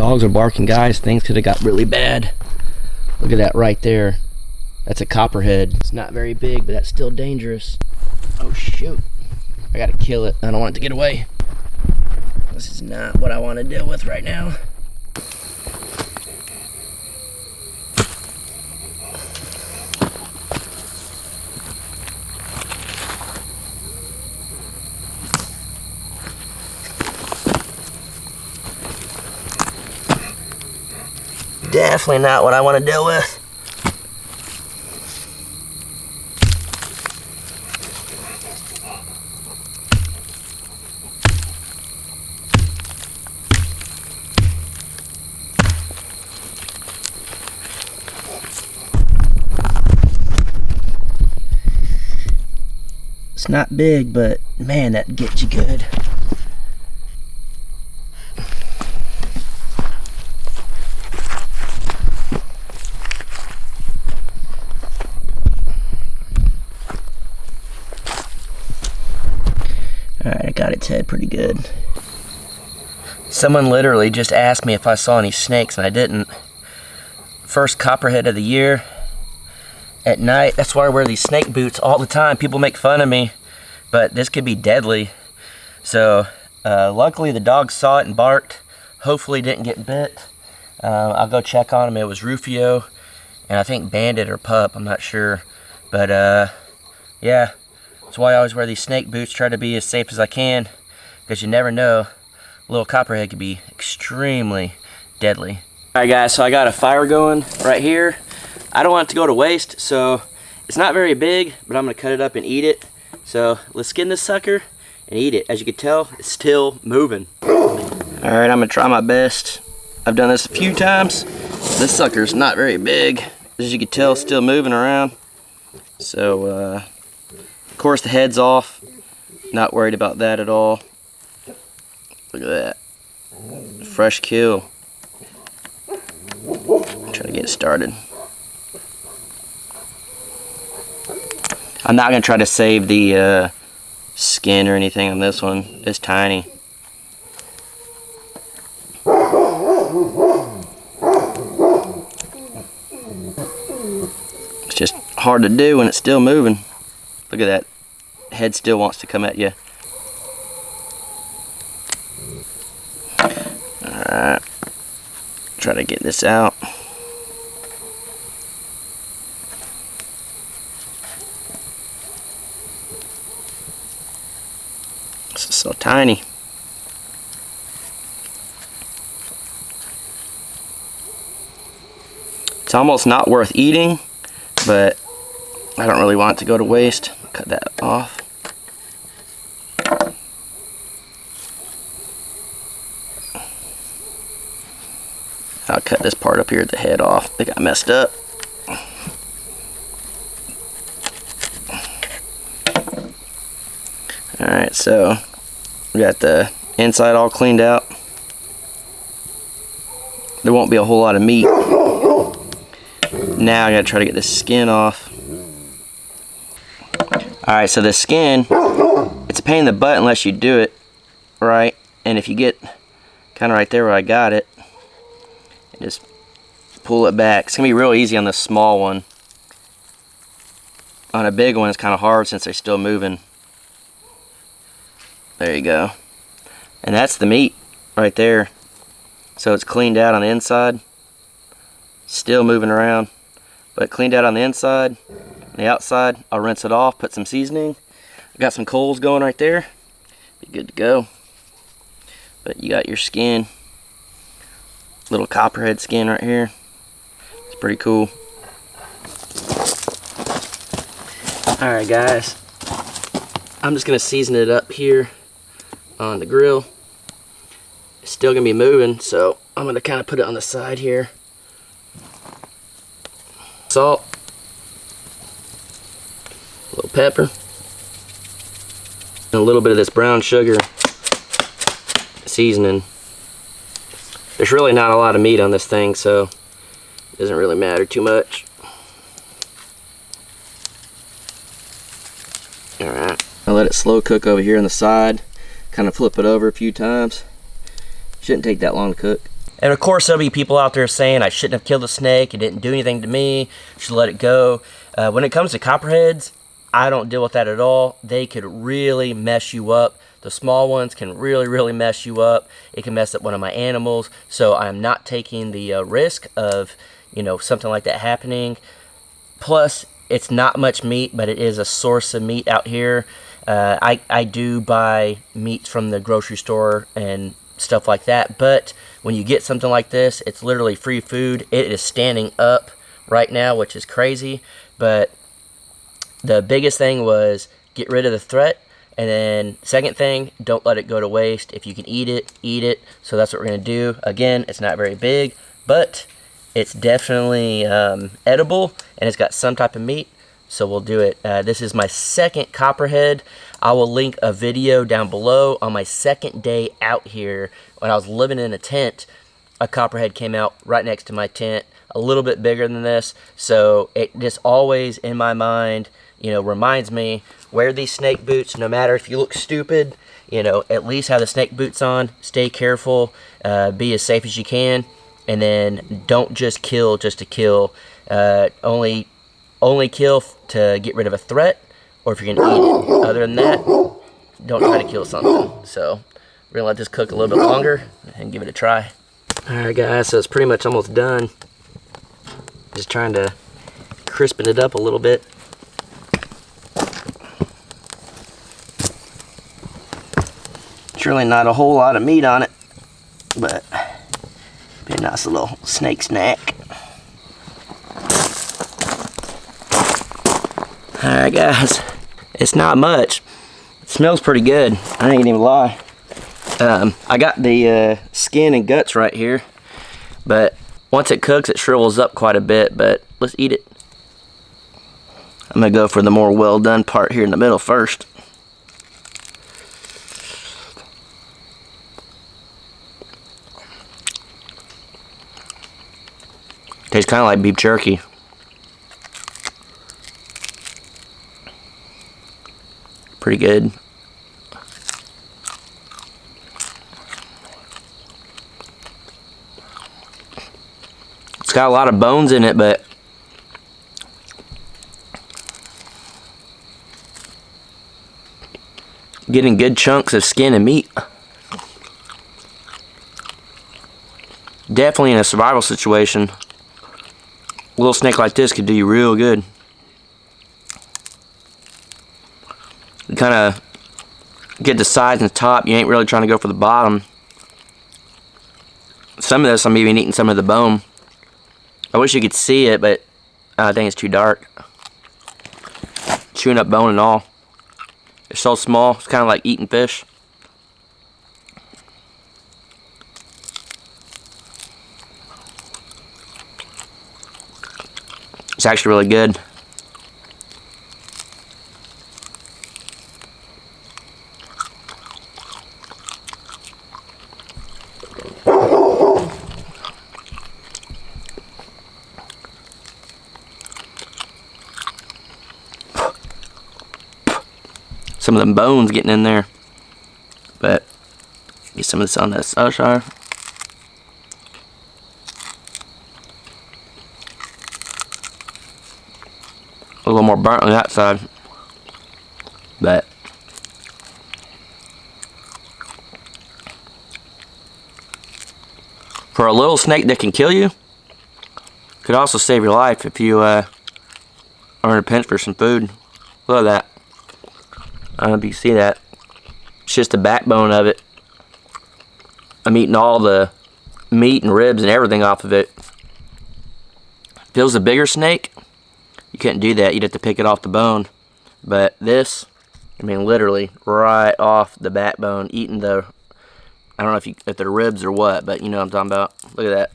Dogs are barking, guys. Things could have got really bad. Look at that right there. That's a copperhead. It's not very big, but that's still dangerous. Oh shoot. I gotta kill it. I don't want it to get away. This is not what I want to deal with right now. Definitely not what I want to deal with. It's not big, but man, that gets you good. Alright, I got its head pretty good. Someone literally just asked me if I saw any snakes, and I didn't. First copperhead of the year. At night, that's why I wear these snake boots all the time. People make fun of me, but this could be deadly. So, luckily the dog saw it and barked. Hopefully didn't get bit. I'll go check on him. It was Rufio, and I think Bandit or Pup, I'm not sure. But, yeah. That's why I always wear these snake boots, try to be as safe as I can, because you never know, a little copperhead could be extremely deadly. Alright guys, so I got a fire going right here. I don't want it to go to waste, so it's not very big, but I'm going to cut it up and eat it. So let's skin this sucker and eat it. As you can tell, it's still moving. Alright, I'm going to try my best. I've done this a few times. This sucker's not very big. As you can tell, it's still moving around. So, of course, the head's off. Not worried about that at all. Look at that. Fresh kill. Try to get it started. I'm not going to try to save the skin or anything on this one. It's tiny. It's just hard to do when it's still moving. Look at that. Head still wants to come at you. Alright. Try to get this out. This is so tiny. It's almost not worth eating, but I don't really want it to go to waste. Cut that off. I'll cut this part up here at the head off. I think I messed up. Alright, so we got the inside all cleaned out. There won't be a whole lot of meat. Now I gotta try to get the skin off. Alright, so the skin, it's a pain in the butt unless you do it right. And if you get kind of right there where I got it, just pull it back. It's gonna be real easy on the small one. On a big one, it's kind of hard since they're still moving. There you go. And that's the meat right there. So it's cleaned out on the inside. Still moving around. But cleaned out on the inside. On the outside, I'll rinse it off, put some seasoning. Got some coals going right there. Be good to go. But you got your skin. Little copperhead skin right here. It's pretty cool. Alright guys. I'm just going to season it up here on the grill. It's still going to be moving, so I'm going to kind of put it on the side here. Salt. A little pepper. And a little bit of this brown sugar seasoning. There's really not a lot of meat on this thing, so it doesn't really matter too much. Alright. I'll let it slow cook over here on the side. Kind of flip it over a few times. Shouldn't take that long to cook. And of course, there'll be people out there saying I shouldn't have killed the snake. It didn't do anything to me. Should let it go. When it comes to copperheads, I don't deal with that at all. They could really mess you up. The small ones can really mess you up. It can mess up one of my animals. So I'm not taking the risk of, you know, something like that happening. Plus, it's not much meat, but it is a source of meat out here. I do buy meat from the grocery store and stuff like that, but when you get something like this, it's literally free food. It is standing up right now, which is crazy, but the biggest thing was get rid of the threat, and then second thing, don't let it go to waste. If you can eat it, eat it. So that's what we're going to do. Again, it's not very big, but it's definitely edible, and it's got some type of meat, so we'll do it. This is my second copperhead. I will link a video down below on my second day out here. When I was living in a tent, a copperhead came out right next to my tent, a little bit bigger than this. So it just always in my mind, you know, reminds me, wear these snake boots. No matter if you look stupid, you know, at least have the snake boots on. Stay careful, be as safe as you can, and then don't just kill just to kill. Only kill to get rid of a threat, or if you're gonna eat it. Other than that, don't try to kill something. So we're gonna let this cook a little bit longer and give it a try. Alright guys, so it's pretty much almost done. Just trying to crispen it up a little bit. It's really not a whole lot of meat on it, but be a nice little snake snack. Alright guys, it's not much. It smells pretty good, I ain't even lie. I got the skin and guts right here, but once it cooks it shrivels up quite a bit, but let's eat it. I'm gonna go for the more well done part here in the middle first. Tastes kind of like beef jerky. Pretty good. It's got a lot of bones in it, but getting good chunks of skin and meat. Definitely in a survival situation, a little snake like this could do you real good. You kind of get the sides and the top. You ain't really trying to go for the bottom. Some of this I'm even eating some of the bone. I wish you could see it, but I think it's too dark. Chewing up bone and all. It's so small, it's kind of like eating fish. It's actually really good. Some of them bones getting in there, but get some of this on this other side. A little more burnt on that side, but for a little snake that can kill you, could also save your life if you are in a pinch for some food. Look at that. I don't know if you can see that. It's just the backbone of it. I'm eating all the meat and ribs and everything off of it. If it was a bigger snake, you couldn't do that. You'd have to pick it off the bone. But this, I mean, literally right off the backbone, eating the, I don't know if they're ribs or what, but you know what I'm talking about. Look at that.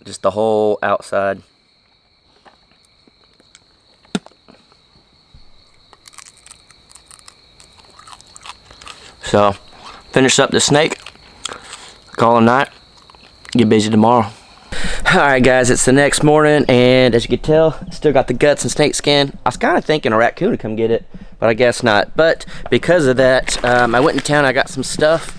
Just the whole outside. So, finish up the snake, call it a night, get busy tomorrow. Alright guys, it's the next morning, and as you can tell, still got the guts and snake skin. I was kind of thinking a raccoon would come get it, but I guess not. But because of that, I went in town, I got some stuff.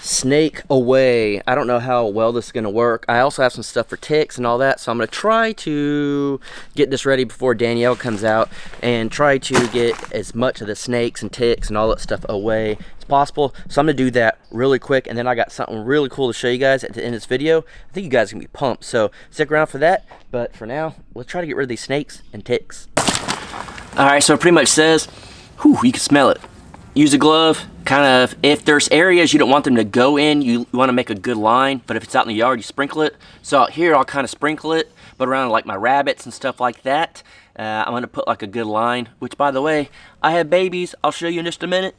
snake away. I don't know how well this is going to work. I also have some stuff for ticks and all that, so I'm going to try to get this ready before Danielle comes out and try to get as much of the snakes and ticks and all that stuff away as possible. So I'm going to do that really quick, and then I got something really cool to show you guys at the end of this video. I think you guys are going to be pumped, so stick around for that. But for now, let's try to get rid of these snakes and ticks. Alright, so it pretty much says, whew, you can smell it. Use a glove, kind of, if there's areas you don't want them to go in, you want to make a good line, but if it's out in the yard, you sprinkle it. So out here, I'll kind of sprinkle it, but around like my rabbits and stuff like that, I'm going to put like a good line, which by the way, I have babies. I'll show you in just a minute.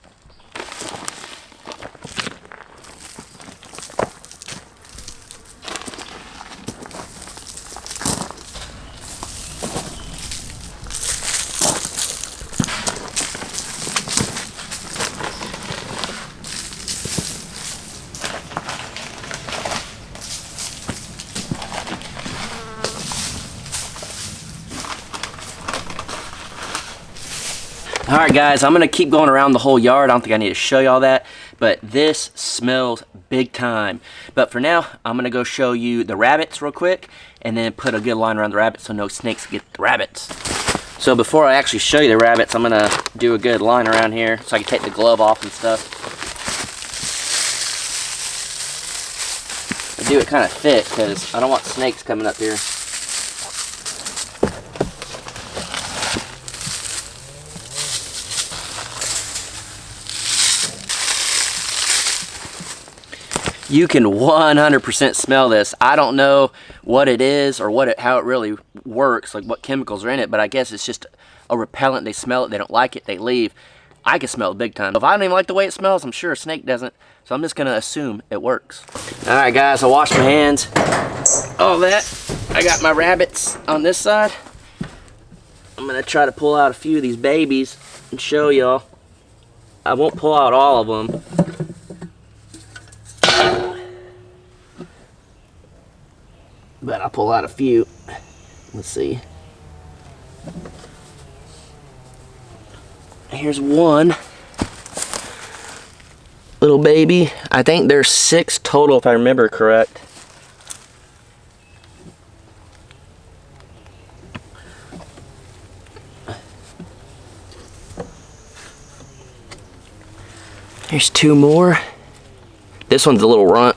Alright guys, I'm going to keep going around the whole yard. I don't think I need to show you all that, but this smells big time. But for now, I'm going to go show you the rabbits real quick, and then put a good line around the rabbits so no snakes get the rabbits. So before I actually show you the rabbits, I'm going to do a good line around here so I can take the glove off and stuff. I do it kind of thick because I don't want snakes coming up here. You can 100% smell this. I don't know what it is or how it really works, like what chemicals are in it, but I guess it's just a repellent. They smell it, they don't like it, they leave. I can smell it big time. If I don't even like the way it smells, I'm sure a snake doesn't, so I'm just gonna assume it works. All right guys, I washed my hands, all that. I got my rabbits on this side. I'm gonna try to pull out a few of these babies and show y'all. I won't pull out all of them. But I'll pull out a few. Let's see. Here's one little baby. I think there's 6 total if I remember correct. Here's 2 more. This one's a little runt.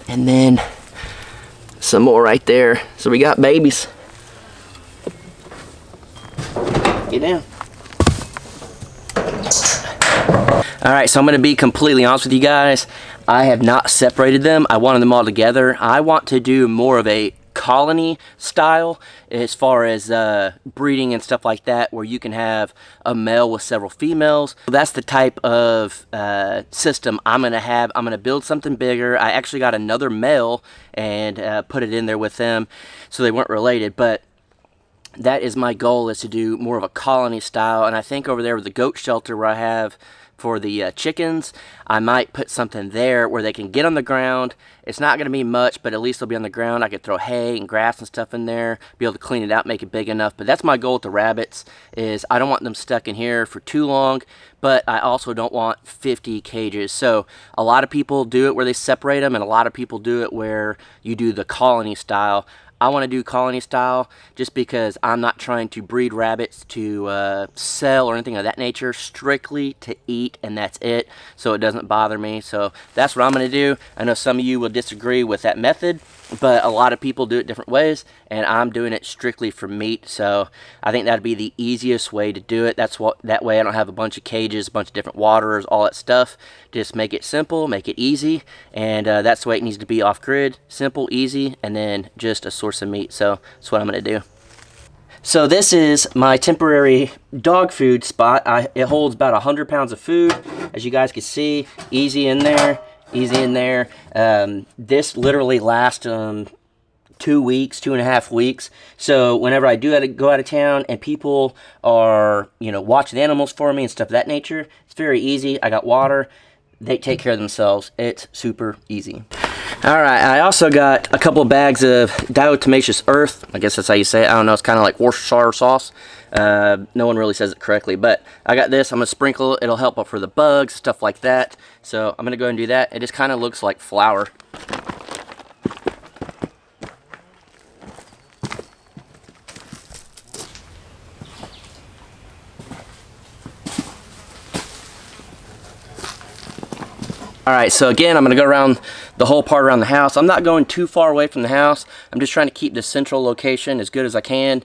And then some more right there. So we got babies. Get down. Alright, so I'm going to be completely honest with you guys. I have not separated them. I wanted them all together. I want to do more of a colony style as far as breeding and stuff like that, where you can have a male with several females. So that's the type of system I'm gonna have. I'm gonna build something bigger. I actually got another male and put it in there with them, so they weren't related, but that is my goal, is to do more of a colony style. And I think over there with the goat shelter where I have for the chickens, I might put something there where they can get on the ground. It's not going to be much, but at least they'll be on the ground. I could throw hay and grass and stuff in there, be able to clean it out, make it big enough. But that's my goal with the rabbits, is I don't want them stuck in here for too long, but I also don't want 50 cages. So a lot of people do it where they separate them, and a lot of people do it where you do the colony style. I want to do colony style just because I'm not trying to breed rabbits to sell or anything of that nature, strictly to eat, and that's it, so it doesn't bother me. So that's what I'm going to do. I know some of you will disagree with that method, but a lot of people do it different ways, and I'm doing it strictly for meat. So I think that'd be the easiest way to do it. That way I don't have a bunch of cages, a bunch of different waterers, all that stuff. Just make it simple, make it easy, and that's the way it needs to be off-grid. Simple, easy, and then just a source of meat. So that's what I'm going to do. So this is my temporary dog food spot. It holds about 100 pounds of food, as you guys can see. Easy in there, easy in there. This literally lasts 2 weeks, 2.5 weeks. So whenever I do go out of town and people are, watching the animals for me and stuff of that nature, it's very easy. I got water. They take care of themselves. It's super easy. Alright, I also got a couple bags of diatomaceous earth. I guess that's how you say it. I don't know, it's kind of like Worcestershire sauce. No one really says it correctly, but I got this. I'm going to sprinkle it. It'll help up for the bugs, stuff like that. So I'm going to go ahead and do that. It just kind of looks like flour. Alright, so again, I'm going to go around the whole part around the house. I'm not going too far away from the house. I'm just trying to keep the central location as good as I can.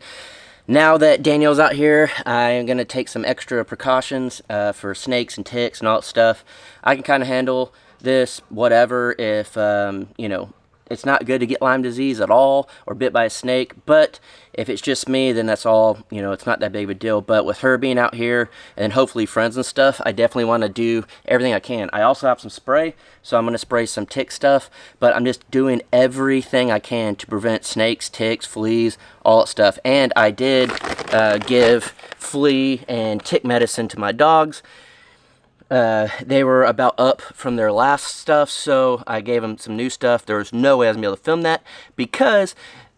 Now that Danielle's out here, I'm going to take some extra precautions for snakes and ticks and all that stuff. I can kind of handle this, whatever, if, you know, it's not good to get Lyme disease at all or bit by a snake, but if it's just me, then that's all, you know, it's not that big of a deal. But with her being out here and hopefully friends and stuff, I definitely want to do everything I can. I also have some spray, so I'm going to spray some tick stuff, but I'm just doing everything I can to prevent snakes, ticks, fleas, all that stuff. And I did give flea and tick medicine to my dogs. They were about up from their last stuff, so I gave them some new stuff. There was no way I was going to be able to film that because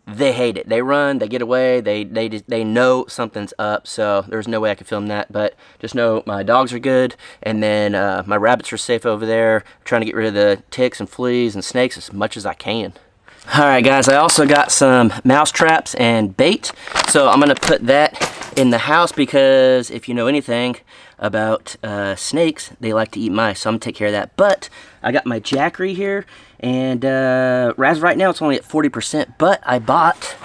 they hate it. They run, they get away, they know something's up, so there's no way I could film that. But just know my dogs are good, and then my rabbits are safe over there. I'm trying to get rid of the ticks and fleas and snakes as much as I can. Alright guys, I also got some mouse traps and bait, so I'm going to put that in the house because if you know anything about snakes, they like to eat mice, so I'm going to take care of that. But I got my jackery here, and as right now it's only at 40%, but I bought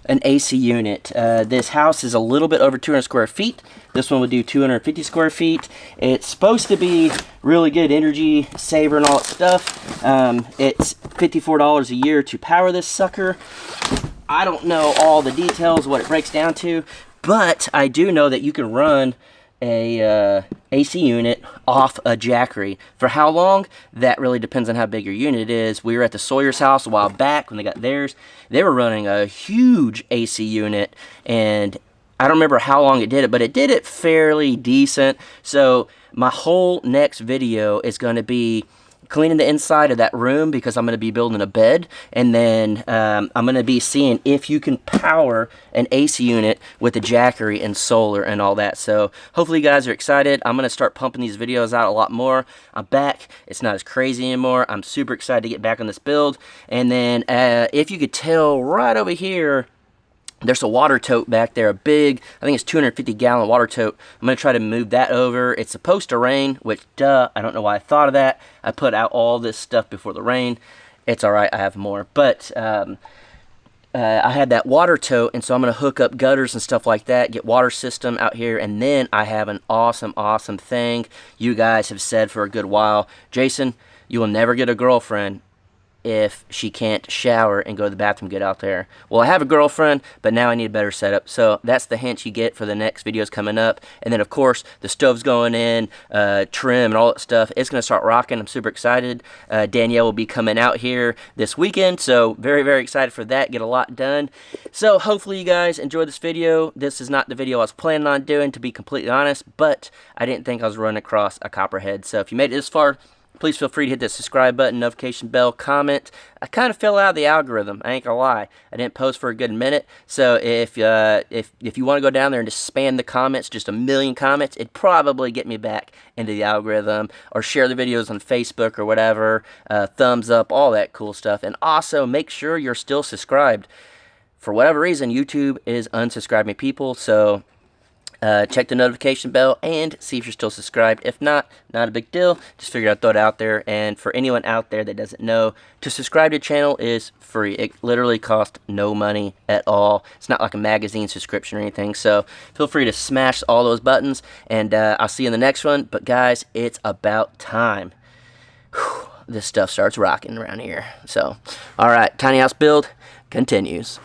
an AC unit. This house is a little bit over 200 square feet. This one would do 250 square feet. It's supposed to be really good energy saver and all that stuff. It's $54 a year to power this sucker. I don't know all the details, what it breaks down to, but I do know that you can run a AC unit off a jackery. For how long? That really depends on how big your unit is. We were at the Sawyer's house a while back when they got theirs. They were running a huge AC unit, and I don't remember how long it did it, but it did it fairly decent. So my whole next video is going to be cleaning the inside of that room because I'm going to be building a bed, and then I'm going to be seeing if you can power an AC unit with a jackery and solar and all that. So hopefully you guys are excited. I'm going to start pumping these videos out a lot more. I'm back. It's not as crazy anymore. I'm super excited to get back on this build. And then if you could tell right over here, there's a water tote back there, a big, I think it's 250-gallon water tote. I'm going to try to move that over. It's supposed to rain, which, duh, I don't know why I thought of that. I put out all this stuff before the rain. It's all right, I have more. But I had that water tote, and so I'm going to hook up gutters and stuff like that, get water system out here, and then I have an awesome, awesome thing you guys have said for a good while. Jason, you will never get a girlfriend if she can't shower and go to the bathroom, get out there. Well, I have a girlfriend, but now I need a better setup. So that's the hint you get for the next videos coming up. And then, of course, the stove's going in, trim and all that stuff. It's going to start rocking. I'm super excited. Danielle will be coming out here this weekend, so very, very excited for that. Get a lot done. So hopefully you guys enjoyed this video. This is not the video I was planning on doing, to be completely honest, but I didn't think I was running across a copperhead. So if you made it this far, please feel free to hit that subscribe button, notification bell, comment. I kind of fell out of the algorithm. I ain't gonna lie. I didn't post for a good minute. So if you want to go down there and just spam the comments, just a million comments, it'd probably get me back into the algorithm. Or share the videos on Facebook or whatever. Thumbs up, all that cool stuff. And also make sure you're still subscribed. For whatever reason, YouTube is unsubscribing people. So check the notification bell and see if you're still subscribed. If not, not a big deal. Just figured I'd throw it out there. And for anyone out there that doesn't know, to subscribe to the channel is free. It literally costs no money at all. It's not like a magazine subscription or anything. So feel free to smash all those buttons. And I'll see you in the next one. But guys, it's about time. Whew, this stuff starts rocking around here. So, alright, tiny house build continues.